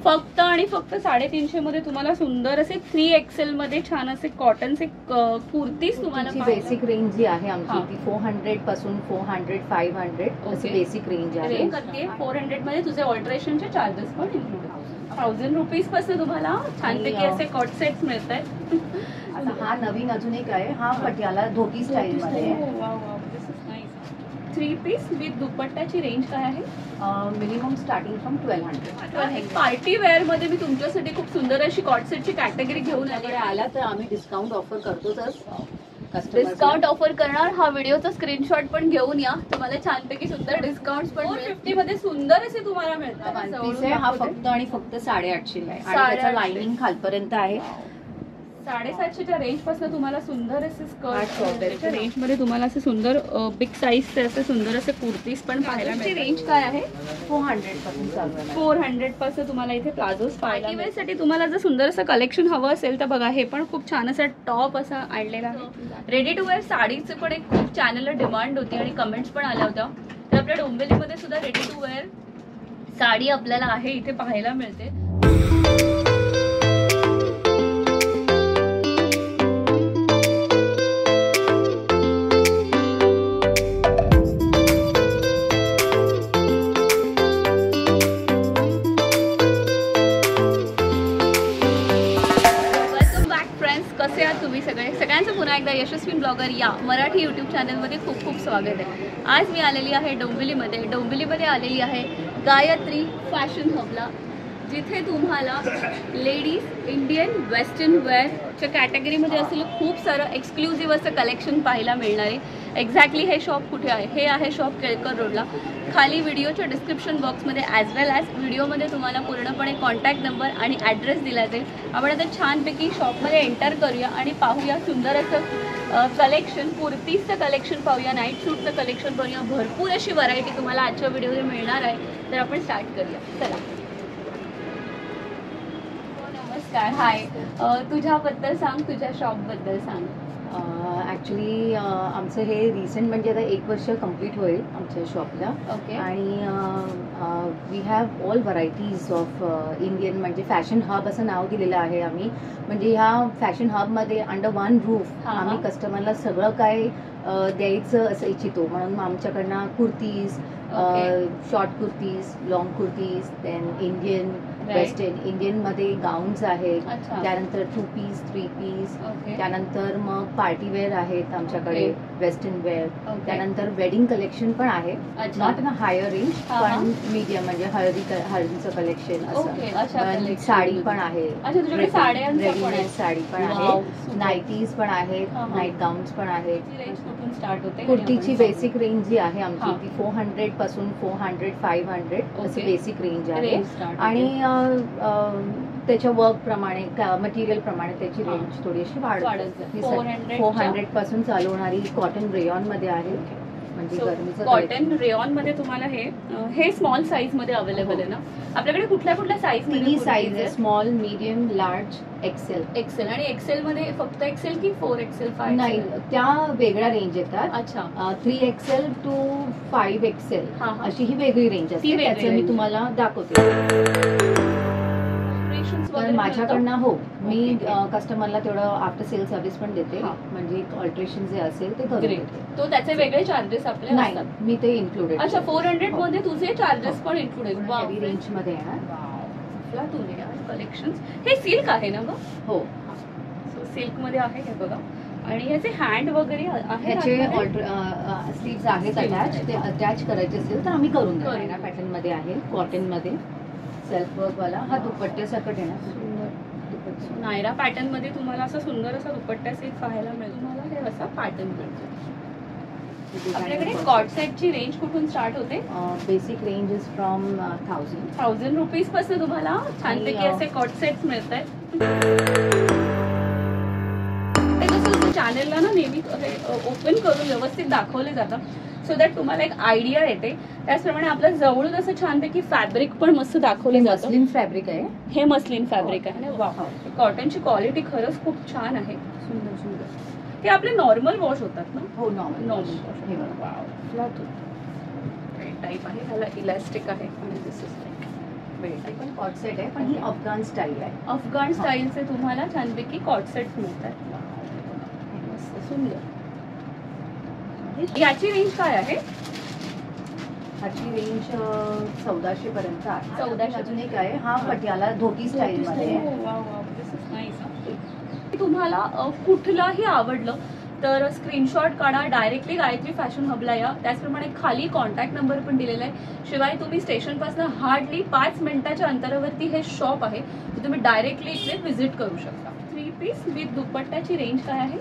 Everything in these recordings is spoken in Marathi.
फक्त आणि फक्त 350 मध्ये तुम्हाला सुंदर असे 3XL मध्ये छान असे कॉटनचे कुर्तीज तुम्हाला बेसिक रेंज जी आहे आमची ती 400 पासून 400 500 असे बेसिक रेंज आहे. 400 मध्ये तुझे ऑल्टरेशनचे चार्जेस पण इन्क्लूड आहेत. 1000 रुपीज पासून तुम्हाला छानपैकी असे कॉट सेट्स मिळत आहेत. हा नवीन अजून एक आहे, हा पटियाला धोती स्टाईल मध्ये. 3 पीस विथ दुपट्ट्याची रेंज काय आहे? Minimum starting from 1200. Party wear मध्ये मी तुमच्यासाठी खूप सुंदर अशी कॉट सेटची कॅटेगरी घेऊन आला तर आम्ही डिस्काउंट ऑफर करतोच. डिस्काउंट ऑफर करणार. हा व्हिडिओचा स्क्रीनशॉट पण घेऊन या, तुम्हाला छानपैकी सुंदर डिस्काउंट पण 450 मध्ये सुंदर असे तुम्हाला मिळतात. हा फक्त आणि फक्त 850 आहे आणि त्याचा लाइनिंग खालपर्यंत आहे. 750च्या रेंज पासून तुम्हाला सुंदर असे स्कर्ट रेंज मध्ये तुम्हाला असे सुंदर बिग साईजचे असे सुंदर असे कुर्तीज पण पाहायला मिळतात. रेंज काय आहे? 400 पासून चालू आहे. 400 पासून तुम्हाला इथे प्लाझोज पाहायला मिळतात. साठी तुम्हाला जर सुंदर असं कलेक्शन हवं असेल तर बघा, हे पण खूप छान असा टॉप असा आणलेला आहे. रेडी टू वेअर साडीचे पण एक खूप चॅनलला डिमांड होती आणि कमेंट्स पण आल्या होत्या. तर आपल्या डोंबिवलीमध्ये सुद्धा रेडी टू वेअर साडी आपल्याला आहे इथे पाहायला मिळते. कसे आहात तुम्ही सगळ्यांचं पुन्हा एकदा यशस्वी ब्लॉगर या मराठी यूट्यूब चॅनलमध्ये खूप खूप स्वागत आहे. आज मी आलेली आहे डोंबिवलीमध्ये आलेली आहे गायत्री फॅशन हबला, जिथे तुम्हाला लेडीज इंडियन वेस्टर्न वेअरच्या कॅटेगरीमध्ये असलेलं खूप सारं एक्सक्लुझिव्ह असं कलेक्शन पाहायला मिळणार आहे. एक्झॅक्टली हे शॉप कुठे आहे? हे आहे शॉप केळकर रोडला. खाली व्हिडिओच्या डिस्क्रिप्शन बॉक्समध्ये ॲज वेल ॲज व्हिडिओमध्ये तुम्हाला पूर्णपणे कॉन्टॅक्ट नंबर आणि ॲड्रेस दिला जाईल. आपण आता छानपैकी शॉपमध्ये एंटर करूया आणि पाहूया सुंदर असं कलेक्शन, कुर्तीजचं कलेक्शन पाहूया, नाईट सूटचं कलेक्शन पाहूया. भरपूर अशी व्हरायटी तुम्हाला आजच्या व्हिडिओमध्ये मिळणार आहे. तर आपण स्टार्ट करूया. चला. नमस्कार. हाय. तुझ्याबद्दल सांग, तुझ्या शॉपबद्दल सांग. ॲक्च्युली आमचं हे रिसेंट म्हणजे आता 1 वर्ष कंप्लीट होईल आमच्या शॉपला. ओके. आणि we have all varieties of Indian, म्हणजे फॅशन हब असं नाव दिलेलं आहे आम्ही. म्हणजे ह्या फॅशन हबमध्ये अंडर वन रूफ आम्ही कस्टमरला सगळं काय द्यायचं असं इच्छितो. म्हणून आमच्याकडनं kurtis, short kurtis, long kurtis, then Indian western, Indian मध्ये गाऊन्स आहेत, त्यानंतर 2 पीस 3 पीस, त्यानंतर मग पार्टी वेअर आहेत आमच्याकडे, वेस्टर्न वेअर, त्यानंतर वेडिंग कलेक्शन पण आहे. Not in a higher range पण मीडियम, म्हणजे हळदीचं कलेक्शन असं. साडी पण आहे, रेडीमेड साडी पण आहे, नाईटीज पण आहेत, नाईट गाऊन्स पण आहेत. कुर्तीची बेसिक रेंज जी आहे आमची ती 400 पासून 400 500 अशी बेसिक रेंज आहे. आणि त्याच्या वर्क प्रमाणे, मटेरियल प्रमाणे त्याची रेंज थोडीशी वाढत. 400 पासून चालू होणारी कॉटन रेयॉन मध्ये आहे, म्हणजे गरमीचं कॉटन रेयॉन मध्ये तुम्हाला हे स्मॉल साईज मध्ये अवेलेबल आहे ना आपल्याकडे? कुठल्या कुठल्या साईज? तिन्ही साईज आहे, स्मॉल, मीडियम, लार्ज, एक्सेल. आणि एक्सेल मध्ये फक्त एक्सेल की 4XL 5? नाही, त्या वेगळ्या रेंज येतात. अच्छा. 3XL to 5XL अशी ही वेगळी रेंज असते. त्याचं मी तुम्हाला दाखवते. तर माझ्याकडनं हो, मी कस्टमरला तेवढं आफ्टर सेल सर्व्हिस पण देते, म्हणजे ऑल्टरेशन जे असेल ते करून देते. तो त्याचे वेगळे चार्जेस आपल्याला नाही, मी ते इन्क्लुडेड. अच्छा, 400 मध्ये तुझे चार्जेस पण इन्क्लुडेड. हेवी रेंज मध्ये येणार कलेक्शन. हे सिल्क आहे ना ग? हो, सिल्क मध्ये आहे हे बघा. आणि याचे हँड वगैरे ह्याचे स्लीव्स आहेत अटॅच. ते अटॅच करायचे असेल तर आम्ही करून देणार. पॅटर्न मध्ये आहे, कॉटन मध्ये सेल्फ वर्क वाला. हा दुपट्ट्यासारखं येणार. नायरा पॅटर्न मध्ये तुम्हाला असं सुंदर असा दुपट्टा सेट पाहायला मिळेल. तुम्हाला हे असा पॅटर्न मिळतो. आपल्याकडे कॉट सेटची रेंज कुठून स्टार्ट होते? Basic range is from 1000 rupees पासून तुम्हाला छानपैकी असे कॉट सेट्स मिळत आहेत. चॅनलला ना नेहमी ओपन करून व्यवस्थित दाखवले जातं, सो दॅट तुम्हाला एक आयडिया येते. त्याचप्रमाणे आपल्या जवळून असं छानपैकी फॅब्रिक पण मस्त दाखवले जातं. मस्लिन फॅब्रिक आहे हे, मस्लिन फॅब्रिक आहे. वा, कॉटनची क्वालिटी खरंच खूप छान आहे. सुंदर सुंदर. ते आपले नॉर्मल वॉश होतात ना? हो, नॉर्मल वॉश. टाईप आहे, त्याला इलास्टिक आहे. आणि दिस इज लाईक बेल्ट आहे, पण कॉट सेट आहे, पण ही अफगाण स्टाईल आहे. अफगाण स्टाईलचे तुम्हाला छानपैकी कॉट सेट मिळतात. मस्त सुंदर. याची रेंज काय आहे? ह्याची रेंज 1400 पर्यंत आहे. 1400. अजून एक आहे, हा पटियाला धोती स्टाईल मध्ये. तुम्हाला कुठलाही आवडलं तर स्क्रीनशॉट काढा, डायरेक्टली गायत्री फॅशन हबला या. त्याचप्रमाणे खाली कॉन्टॅक्ट नंबर पण दिलेला आहे. शिवाय तुम्ही स्टेशनपासून हार्डली 5 मिनिटाच्या अंतरावरती हे शॉप आहे, तर तुम्ही डायरेक्टली इथे व्हिजिट करू शकता. 3 पीस विथ दुपट्ट्याची रेंज काय आहे?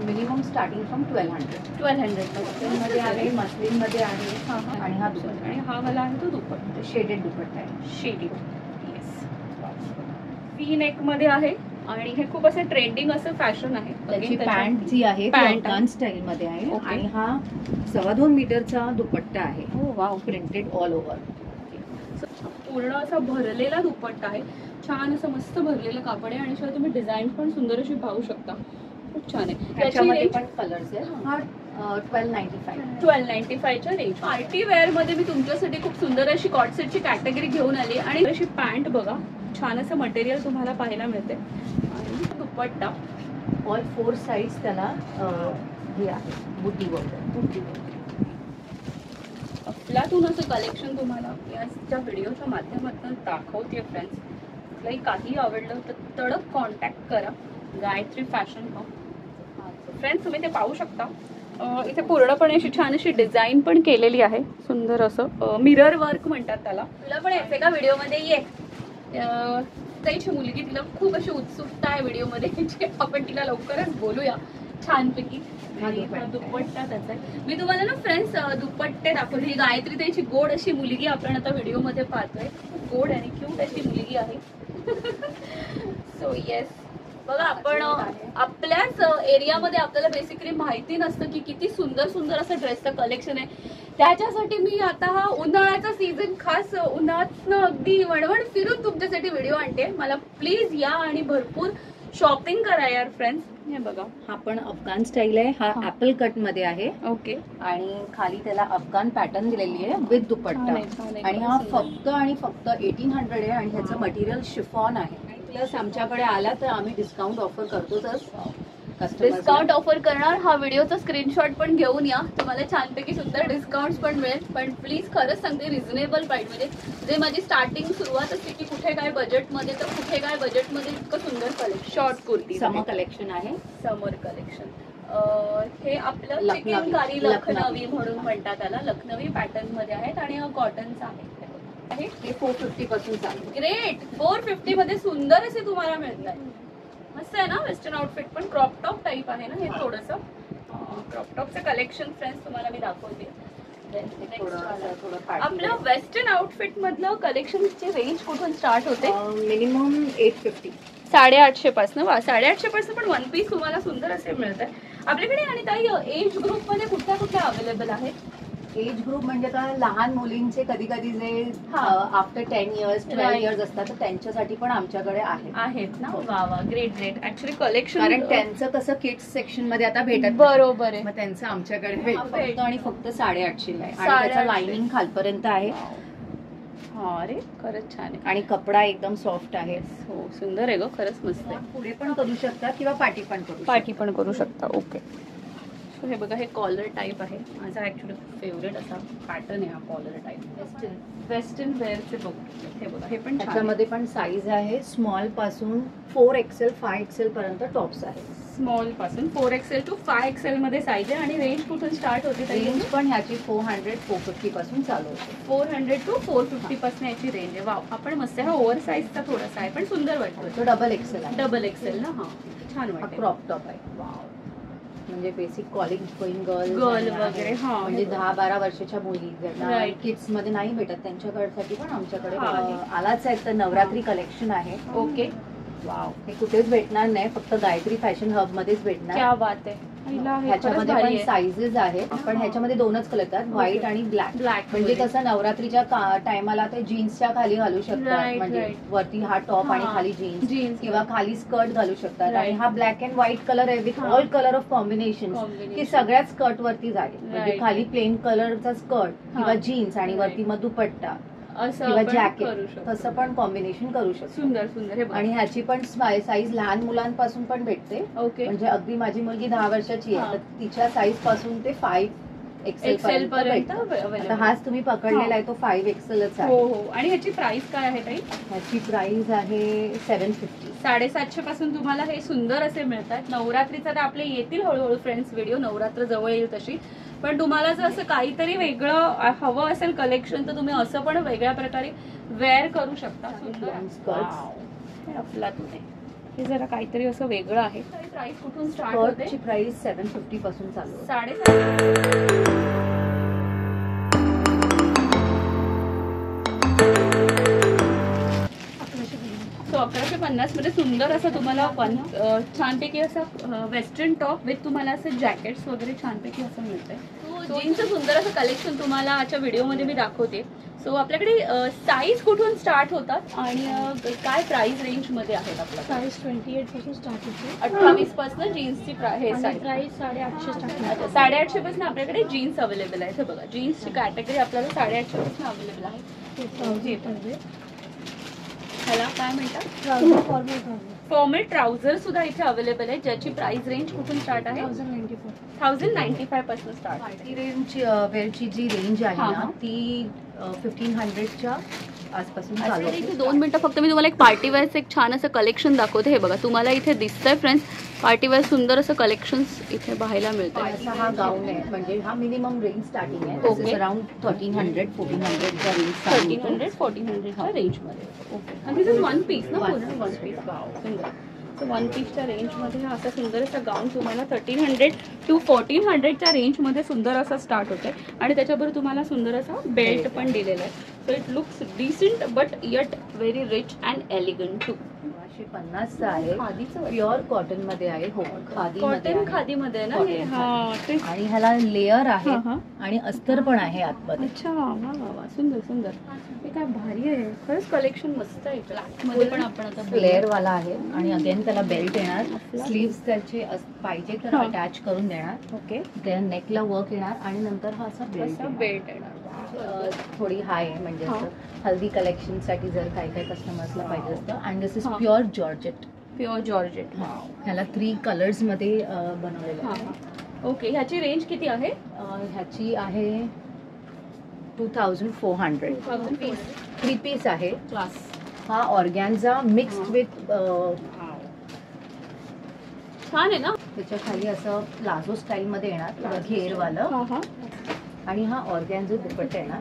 Minimum starting from 1200. 1200 मध्ये आहे, मस्लिन मध्ये आहे, आणि हा दुपट्टा, आणि हा वाला आहे तो दुपट्टा, शेडेड दुपट्टा आहे. शेडिंग. येस. वी नेक मध्ये आहे आणि हे खूप असं ट्रेंडिंग असं फॅशन आहे. त्याची पॅन्ट जी आहे अफगाण स्टाईल मध्ये आहे. आणि हा 2.25 मीटरचा दुपट्टा आहे. हो वाव. Printed all over. पूर्ण असा भरलेला दुपट्टा आहे, छान असं मस्त भरलेलं कापड आहे, आणि शिवाय तुम्ही डिझाईन पण सुंदर अशी पाहू शकता. खूप छान आहे. त्याच्यामध्ये पण कलर्स आहेत. हा 1295. 1295 च्या रेंज. पार्टी वेअर मध्ये मी तुमच्यासाठी खूप सुंदर अशी कॉट सेटची कॅटेगरी घेऊन आली, आणि अशी पॅन्ट बघा, छान असं मटेरियल तुम्हाला पाहायला मिळते, आणि दुपट्टा ऑल 4 साइड्स त्याला हे आहे, बुट्टी वर्क. अफलातून असं कलेक्शन तुम्हाला याच्या व्हिडिओच्या माध्यमातून दाखवते फ्रेंड्स. कुठलंही काही आवडलं तर तडक कॉन्टॅक्ट करा गायत्री फॅशन हब. फ्रेंड्स तुम्ही ते पाहू शकता. इथे पूर्णपणे अशी छान अशी डिझाईन पण केलेली आहे, सुंदर असं मिरर वर्क म्हणतात त्याला. तुला पण यायचं का व्हिडिओमध्ये? ये. त्याची मुलगी, तिला खूप अशी उत्सुकता आहे व्हिडिओमध्ये, आपण तिला लवकरच बोलूया छानपैकी. दुपट्टा त्याचा आहे. मी तुम्हाला ना फ्रेंड्स दुपट्टे दाखवले. ही गायत्री त्याची गोड अशी मुलगी आपण आता व्हिडिओमध्ये पाहतोय. गोड आणि क्यूट अशी मुलगी आहे. सो येस, बघा आपण आपल्याच एरियामध्ये आपल्याला बेसिकली माहिती नसतं की किती सुंदर सुंदर असं ड्रेसचं कलेक्शन आहे. त्याच्यासाठी मी आता हा उन्हाळ्याचा सीझन खास उन्हाळ्यातनं अगदी वणवण फिरून तुमच्यासाठी व्हिडिओ आणते. मला प्लीज या आणि भरपूर शॉपिंग करा यार फ्रेंड्स. हे बघा, हा पण अफगाण स्टाईल आहे. हा ऍपल कट मध्ये आहे. ओके. आणि खाली त्याला अफगाण पॅटर्न दिलेली आहे विथ दुपट्टा. आणि हा फक्त आणि फक्त 1800 आहे, आणि ह्याचं मटेरियल शिफॉन आहे. प्लस आमच्याकडे आला तर आम्ही डिस्काउंट ऑफर करतोच. डिस्काउंट ऑफर करणार. हा व्हिडिओचा स्क्रीनशॉट पण घेऊन या, तुम्हाला छानपैकी सुंदर डिस्काउंट पण मिळेल. पण प्लीज खरंच सांगते, रिझनेबल प्राइस मध्ये. जे माझी स्टार्टिंग सुरुवात असते की कुठे काय बजेटमध्ये, तर कुठे काय बजेटमध्ये इतकं सुंदर कलेक्शन. शॉर्ट कुर्ती समर कलेक्शन आहे. समर कलेक्शन. हे आपलं चिकनकारी लखनवी म्हणून म्हणतात त्याला. लखनवी पॅटर्न मध्ये आहेत, आणि हा कॉटनचा आहे. हे 450 पासून चालू. ग्रेट. 450 मध्ये सुंदर असे तुम्हाला मिळत आहे. मस्त आहे ना. वेस्टर्न आउटफिट पण क्रॉप टॉप टाईप आहे ना हे थोडंसं. क्रॉप टॉपचं कलेक्शन फ्रेंड्स तुम्हाला मी दाखवते. आपलं वेस्टर्न आउटफिट मधलं कलेक्शनची रेंज कुठून स्टार्ट होते? मिनिमम 850. 850 पासून. वा, 850 पासून पण वन पीस तुम्हाला सुंदर असे मिळत आहे आपल्याकडे. आणि ताई एज ग्रुप मध्ये कुठल्या कुठल्या अवेलेबल आहेत? एज ग्रुप म्हणजे का लहान मुलींचे कधी कधी जे आफ्टर 10 इयर्स 12 इयर्स असतात, तर त्यांच्यासाठी पण आमच्याकडे आहेत ना. वा वा, ग्रेट ग्रेट. ऍक्च्युली कलेक्शन, कारण त्यांचं कसं किड्स सेक्शन मध्ये आता भेटत. बरोबर आहे. मग त्यांचं आमच्याकडे फक्त आणि फक्त 850 आहे. आणि त्याचं लाइनिंग खालपर्यंत आहे. हा, अरे खरंच छान आहे. आणि कपडा एकदम सॉफ्ट आहे. हो, सुंदर आहे ग, खरंच मस्त आहे. पुढे पण करू शकता किंवा पाठी पण करू शकता. ओके. हे बघा, हे कॉलर टाईप आहे. माझा ऍक्च्युली फेवरेट असा पॅटर्न आहे हा कॉलर टाईप. वेस्टर्न वेअरचे बघ. हे बघा, हे पण त्याच्यामध्ये पण साईज आहे. स्मॉल पासून 4XL 5XL पर्यंत टॉप्स आहे. स्मॉल पासून 4XL टू 5XL मध्ये साईज आहे. आणि रेंज कुठून स्टार्ट होते? रेंज पण ह्याची 400-450 पासून चालू होते. 400 टू 450 पासून याची रेंज आहे. वाव, आपण मस्त आहे. हा ओव्हर साईजचा थोडासा आहे पण सुंदर वाटतो. तो डबल XL आहे. डबल XL ना. हा, छान वाटतो. क्रॉप टॉप आहे. वाव, म्हणजे बेसिक कॉलेज गोईंग गर्ल वगैरे. हा, म्हणजे 10-12 वर्षाच्या मुली ज्यांना किड्स मध्ये नाही भेटत त्यांच्यासाठी पण आमच्याकडे आलाच आहे. तर नवरात्री कलेक्शन आहे. ओके. वाव, हे कुठेच भेटणार नाही, फक्त गायत्री फॅशन हब मध्येच भेटणार. क्या बात आहे. ह्याच्यामध्ये पण साईजेस आहेत. पण ह्याच्यामध्ये 2च कलर आहेत, व्हाईट आणि ब्लॅक. म्हणजे कसं नवरात्रीच्या टायमाला ते जीन्सच्या खाली घालू शकतात. म्हणजे वरती हा टॉप आणि खाली जीन्स, किंवा खाली स्कर्ट घालू शकतात. आणि हा ब्लॅक अँड व्हाईट कलर आहे with all colour of combination, की सगळ्याच स्कर्ट वरती जाईल. म्हणजे खाली प्लेन कलरचा स्कर्ट किंवा जीन्स आणि वरती मग दुपट्टा. असं किंवा आपण करू जॅकेट शकतो. तसं पण कॉम्बिनेशन करू शकतो. सुंदर सुंदर. हे बघा. आणि ह्याची पण साईज लहान मुलांपासून पण भेटते. ओके. म्हणजे अगदी माझी मुलगी 10 वर्षाची आहे, हा. तर तिच्या साईज पासून ते 5 XL एक्सेल पर्यंत पर्यंत. available. आता हाच तुम्ही पकडलेला आहे तो 5 एक्सेलच हो आहे. हो. आणि ह्याची प्राइस काय आहे ताई? ह्याची प्राइस आहे 750. 750 पासून तुम्हाला हे सुंदर असे मिळतात. नवरात्रीचा तर आपले येतील हळूहळू फ्रेंड्स व्हिडिओ, नवरात्र जवळ येईल तशी. पण तुम्हाला जर असं काहीतरी वेगळं हवं असेल कलेक्शन तर तुम्ही असं पण वेगळ्या प्रकारे वेअर करू शकता. सुंदर. अफलातून आहे. हे जरा काहीतरी असं वेगळं आहे. प्राइस कुठून स्टार्ट होते? स्कर्टची प्राइस 750 पासून चालू आहे. 750. सो 1150 मध्ये सुंदर असं तुम्हाला छानपैकी असं वेस्टर्न टॉप विथ तुम्हाला असं जॅकेट्स वगैरे छानपैकी असं मिळतंय. जीन्सचं सुंदर असं कलेक्शन तुम्हाला आजच्या व्हिडिओमध्ये मी दाखवते. सो आपल्याकडे साईज कुठून स्टार्ट होतात आणि काय प्राइस रेंज मध्ये आहेत आपल्या? साईज 28 पासून स्टार्ट होते. 28 पासून जीन्सची हे साईज. Price 850 start. अच्छा, 850 पासून आपल्याकडे जीन्स अवेलेबल आहे. हे बघा, जीन्सची कॅटेगरी आपल्याला 850 पासून अवेलेबल आहे. ह्याला काय म्हणतात? फॉर्मल ट्राउझर सुद्धा इथे अवेलेबल आहे, ज्याची प्राइस रेंज कुठून स्टार्ट आहे? 1095 पासून स्टार्ट आहे. ती रेंज वेअरची जी रेंज आहे हा, ना हा. ती 1500च्या आसपासून चालू आहे. इथे 2 मिनिटं फक्त मी तुम्हाला एक पार्टी वेअरचं एक छान असं कलेक्शन दाखवते. हे बघा, तुम्हाला इथे दिसतंय फ्रेंड्स, पार्टी वेअर सुंदर असं कलेक्शन्स इथे पाहायला मिळतं. असा हा गाऊन आहे, म्हणजे हा मिनिमम रेंज स्टार्टिंग आहे. Okay. दिस इज अराउंड 1300-1400च्या रेंज 1300-1400च्या रेंजमध्ये. ओके. आणि दिस इज वन पीस ना? पूर्ण वन पीस. वाव, सुंदर. सो 1 पीसच्या रेंजमध्ये हा असा सुंदर असा गाऊन तुम्हाला 1300 to 1400च्या रेंजमध्ये सुंदर असा स्टार्ट होतोय. आणि त्याच्याबरोबर तुम्हाला सुंदर असा बेल्ट पण दिलेला आहे. So it looks decent but yet very rich and elegant too. 1250चा आहे. खादीचं प्युअर कॉटन मध्ये आहे. हो, खादी कॉटन खादीमध्ये आहे ना हे? हा, तेच. आणि ह्याला लेअर आहे हा, हा. आणि अस्तर पण आहे आतमध्ये. अच्छा, वा वा वा, सुंदर सुंदर. हे काय भारी आहे खरंच, कलेक्शन मस्त आहे. ब्लॅक मध्ये पण आपण आता फ्लेअर वाला आहे आणि अगेन त्याला बेल्ट येणार. स्लीव्स त्याचे पाहिजे तर अटॅच करून देणार. ओके. त्या नेकला वर्क येणार आणि नंतर हा असा असा बेल्ट बेल्ट येणार. थोडी हाय आहे, म्हणजे हा. असं हल्दी कलेक्शन साठी जर काही काही कस्टमर्सला पाहिजे असतं. अँड दिस इज हा. Pure georgette. Pure georgette. ह्याला 3 कलर्स मध्ये बनवलेलं हा आहे. हा. ओके. ह्याची रेंज किती आहे? ह्याची आहे 2400. 3 पीस आहे. क्लास. हा ऑर्गॅन्झा मिक्स्ड विथ छान आहे ना? त्याच्या खाली असं प्लाझो स्टाईल मध्ये येणार, थोडं घेरवालं. हा हा. आणि हा ऑर्गॅन्झा दुपट्टा येणार.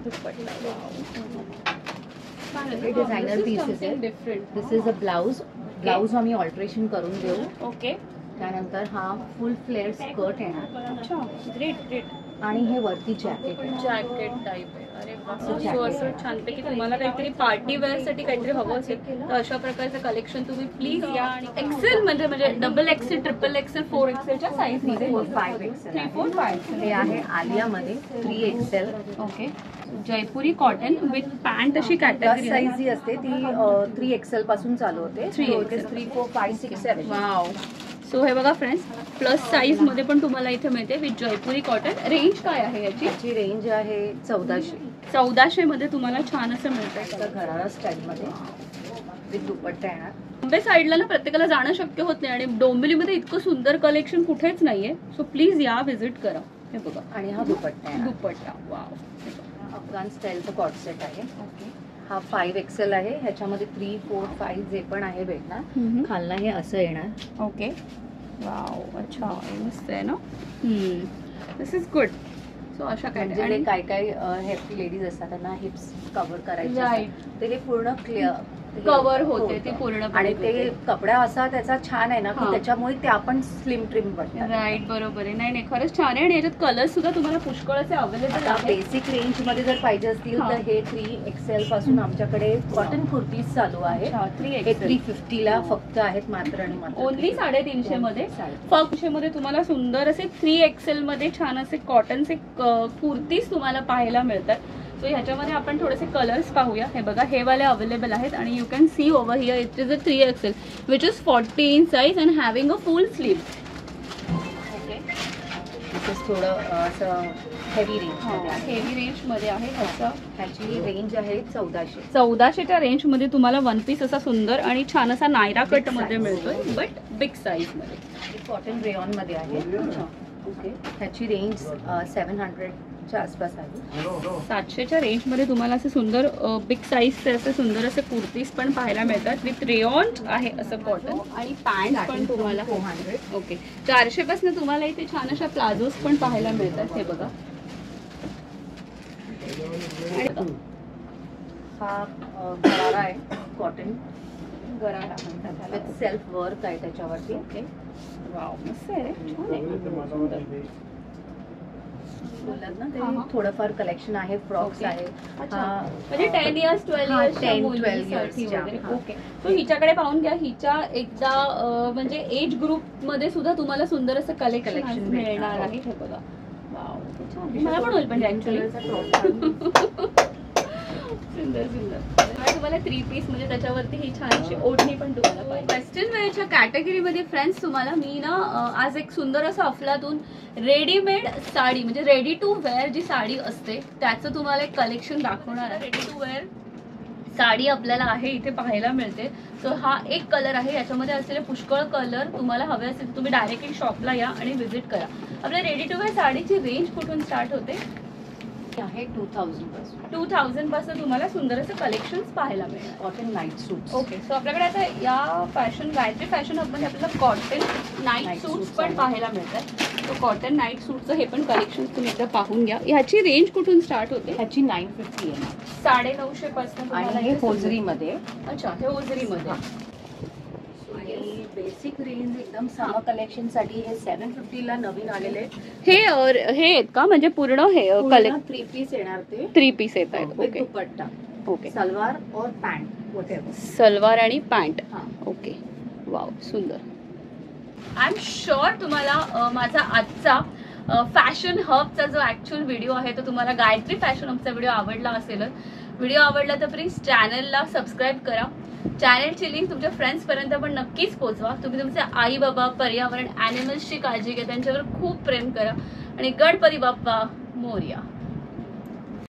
हे डिझायनर designer pieces आहे. Different. This is a blouse. Blouse आम्ही ऑल्टरेशन करून देऊ. ओके. त्यानंतर हा फुल फ्लेअर स्कर्ट येणार अच्छा, ग्रेट ग्रेट. आणि हे वरती जॅकेट. जॅकेट टाईप आहे. अरे वा. असं सो असं छानपैकी तुम्हाला काहीतरी पार्टी वेअर साठी काहीतरी हवं असेल तर अशा प्रकारचं कलेक्शन तुम्ही प्लीज या. आणि एक्सेल मध्ये म्हणजे डबल एक्सेल, ट्रिपल एक्सेल, 4 एक्सेलच्या साईज मध्ये 5 एक्सेल 3, 4, 5. हे आहे आलिया मध्ये 3 XL. Okay. Jaipuri cotton with pant अशी प्लस कॅटेगरी साईज जी असते ती 3 एक्सेल पासून चालू होते. 3XL. 3, 4, 5, 6, 7. वाव. सो हे बघा फ्रेंड्स, प्लस साईज मध्ये पण तुम्हाला इथे मिळते विथ जयपुरी कॉटन. रेंज काय आहे याची? याची रेंज आहे 1400. 1400 मध्ये तुम्हाला छान असं मिळतंय. घरारा स्टाईल मध्ये विथ दुपट्टा येणार. मुंबई साईडला ना प्रत्येकाला जाणं शक्य होत नाही आणि डोंबिवलीमध्ये इतकं सुंदर कलेक्शन कुठेच नाहीये. सो प्लीज या, व्हिजिट करा. हे बघा, आणि हा दुपट्टा येणार. दुपट्टा. वाव. अफगाण स्टाईलचं कॉट सेट आहे. ओके. हा 5 एक्सेल आहे. ह्याच्यामध्ये 3, 4, 5 जे पण आहे भेटणार. खालना हे असं येणार. ओके. वाव. अच्छा, हे मस्त आहे ना? दिस इज गुड. सो अशा काय म्हणजे जे काय काय हेल्थी लेडीज असतात त्यांना हिप्स कव्हर करायचे Right. असतात, ते हे पूर्ण क्लिअर कव्हर होते ती पूर्ण. आणि ते कपडा असा त्याचा छान आहे ना की हा. त्याच्यामुळे ते आपण स्लिम ट्रिम वाटतात. राईट, बरोबर आहे. नाही नाही, खरंच छान आहे. आणि याच्यात कलर सुद्धा तुम्हाला पुष्कळ असे अवेलेबल आता आहेत. बेसिक रेंज मध्ये जर पाहिजे असतील हा. तर हे 3 एक्सेल पासून आमच्याकडे कॉटन कुर्तीज चालू आहे. अच्छा, 3 हे XL. 350 ला फक्त आहेत मात्र आणि मात्र. ओनली 350 मध्ये. 350. फक्त मध्ये तुम्हाला सुंदर असे 3 एक्सेल मध्ये छान असे कॉटनचे कुर्तीज तुम्हाला पाहायला मिळतात. सो ह्याच्यामध्ये आपण थोडेसे कलर्स पाहूया. हे बघा, हे वाले अवेलेबल आहेत आणि you can see over here it is a 3 XL which is 40 in size and having a full sleeve. Okay. Pieces थोडं असं हेवी रेंज हेवी रेंज मध्ये आहे ह्याचा. ह्याची रेंज आहे 1400. 1400च्या रेंज मध्ये तुम्हाला वन पीस असा सुंदर आणि छान असा नायरा कट मध्ये मिळतोय, बट बिग साईज मध्ये. कॉटन रेयॉन मध्ये आहे. ओके, ह्याची रेंज 700च्या आसपास आहे. 700च्या रेंज मध्ये तुम्हाला असे सुंदर बिग साईजचे असे सुंदर असे कुर्तीज पण पाहायला मिळतात विथ रेयॉन आहे असं कॉटन, आणि पॅन्ट पण तुम्हाला 400. ओके 400 पासून तुम्हाला इथे छान अशा प्लाझोज पण पाहायला मिळतात. हे बघा, हा गरारा आहे, कॉटन गरारा म्हणतात त्याला. विथ सेल्फ वर्क आहे त्याच्यावरती. ओके, वाव, मस्त आहे रे, छान आहे. बोललात ना ते हा, हा. थोडंफार कलेक्शन आहे, फ्रॉक्स ओके. आहे. अच्छा, म्हणजे 10 इयर्स 12 हा, इयर्स 10-12 years च्या. ओके. तो हिच्याकडे पाहून घ्या. हिच्या एकदा म्हणजे एज ग्रुप मध्ये सुद्धा तुम्हाला सुंदर असं कलेक्शन Collection मिळणार भेटणार. आहे. हे बघा, वाव, किती छान. मला पण होईल पण ऍक्च्युअली सुंदर सुंदर. आणि तुम्हाला 3 पीस म्हणजे त्याच्यावरती ही छानशी ओढणी पण तुम्हाला पाहिजे. वेस्टर्न वेअरच्या कॅटेगरीमध्ये फ्रेंड्स तुम्हाला मी ना आज एक सुंदर असं अफलातून रेडीमेड साडी म्हणजे रेडी टू वेअर जी साडी असते त्याचं तुम्हाला एक कलेक्शन दाखवणार आहे. रेडी टू वेअर साडी आपल्याला आहे इथे पाहायला मिळते. तर हा एक कलर आहे, याच्यामध्ये असलेले पुष्कळ कलर तुम्हाला हवे असेल तर तुम्ही डायरेक्टली शॉपला या आणि व्हिजिट करा. आपल्या रेडी टू वेअर साडीची रेंज कुठून स्टार्ट होते? आहे 2000 पासून. 2000 पासून तुम्हाला सुंदर असं कलेक्शन पाहायला मिळणार. कॉटन नाईट सूट. ओके, सो आपल्याकडे आता या फॅशन गायत्री फॅशन हबमध्ये आपल्याला cotton night Night suits suits पण आहे. पाहायला मिळतात. तो कॉटन नाईट सूटचं हे पण कलेक्शन तुम्ही एकदा पाहून घ्या. ह्याची रेंज कुठून स्टार्ट होते? ह्याची 950 आहे 950 पासून आणि हे होजरी मध्ये. अच्छा, हे ओझरीमध्ये. आणि बेसिक रेंज एकदम समर कलेक्शन साठी हे 750 ला नवीन आलेले हे हे आहेत का म्हणजे पूर्ण हे कलेक्ट 3 पीस येणार ते 3 पीस येत आहेत? with okay dupatta, okay, salwar और पॅन्ट whatever. सलवार आणि पॅन्ट. हा. ओके, वाव, सुंदर. आय एम शुअर तुम्हाला माझा आजचा फॅशन हबचा जो ऍक्च्युअल व्हिडिओ आहे तो तुम्हाला गायत्री फॅशन हबचा व्हिडिओ आवडला असेलच. व्हिडिओ आवडला तर प्लीज चॅनलला सबस्क्राईब करा. चॅनलची लिंक तुमच्या फ्रेंड्स पर्यंत पण नक्कीच पोहोचवा. तुम्ही तुमचे आई बाबा, पर्यावरण, ॲनिमल्सची काळजी घ्या, त्यांच्यावर खूप प्रेम करा आणि गणपती बाप्पा मोरया.